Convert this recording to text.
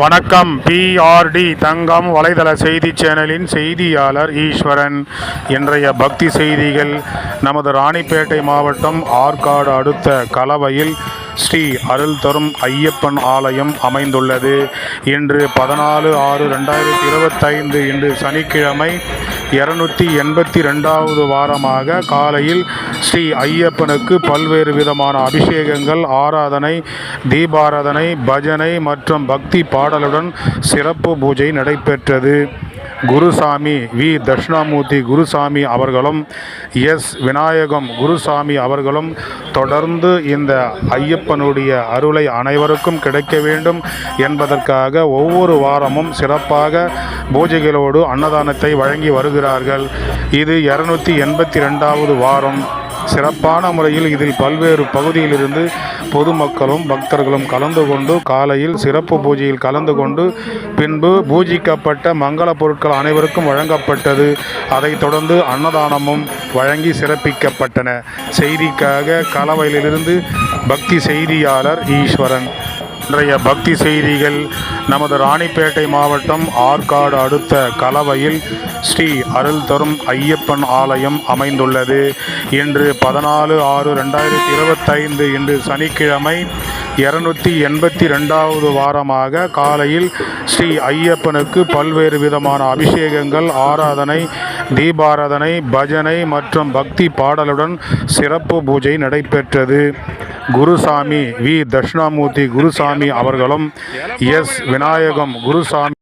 வணக்கம். பிஆர்டி தங்கம் வலைதள செய்தி சேனலின் செய்தியாளர் ஈஸ்வரன். இன்றைய பக்தி செய்திகள். நமது ராணிப்பேட்டை மாவட்டம் ஆற்காடு அடுத்த கலவையில் ஸ்ரீ அருள் தரும் ஐயப்பன் ஆலயம் அமைந்துள்ளது. இன்று 14/6/2025 இன்று சனிக்கிழமை 282வது வாரமாக காலையில் ஸ்ரீ ஐயப்பனுக்கு பல்வேறு விதமான அபிஷேகங்கள், ஆராதனை, தீபாராதனை, பஜனை மற்றும் பக்தி பாடலுடன் சிறப்பு பூஜை நடைபெற்றது. குருசாமி வி தட்சிணாமூர்த்தி குருசாமி அவர்களும் விநாயகம் குருசாமி அவர்களும் தொடர்ந்து இந்த ஐயப்பனுடைய அருளை அனைவருக்கும் கிடைக்க வேண்டும் என்பதற்காக ஒவ்வொரு வாரமும் சிறப்பாக பூஜைகளோடு அன்னதானத்தை வழங்கி வருகிறார்கள். இது 282வது வாரம். சிறப்பான முறையில் இதில் பல்வேறு பகுதியிலிருந்து பொதுமக்களும் பக்தர்களும் கலந்து கொண்டு காலையில் சிறப்பு பூஜையில் கலந்து கொண்டு பின்பு பூஜிக்கப்பட்ட மங்கள பொருட்கள் அனைவருக்கும் வழங்கப்பட்டது. அதைத் தொடர்ந்து அன்னதானமும் வழங்கி சிறப்பிக்கப்பட்டன. செய்திக்காக கலவையிலிருந்து பக்தி செய்தியாளர் ஈஸ்வரன். இன்றைய பக்தி செய்திகள். நமது ராணிப்பேட்டை மாவட்டம் ஆற்காடு அடுத்த கலவையில் ஸ்ரீ அருள் தரும் ஐயப்பன் ஆலயம் அமைந்துள்ளது. இன்று 14/6/2025 இன்று சனிக்கிழமை 282வது வாரமாக காலையில் ஸ்ரீ ஐயப்பனுக்கு பல்வேறு விதமான அபிஷேகங்கள், ஆராதனை, தீபாராதனை, பஜனை மற்றும் பக்தி பாடலுடன் சிறப்பு பூஜை நடைபெற்றது. குருசாமி வி தட்சிணாமூர்த்தி குருசாமி அவர்களும் விநாயகம் குருசாமி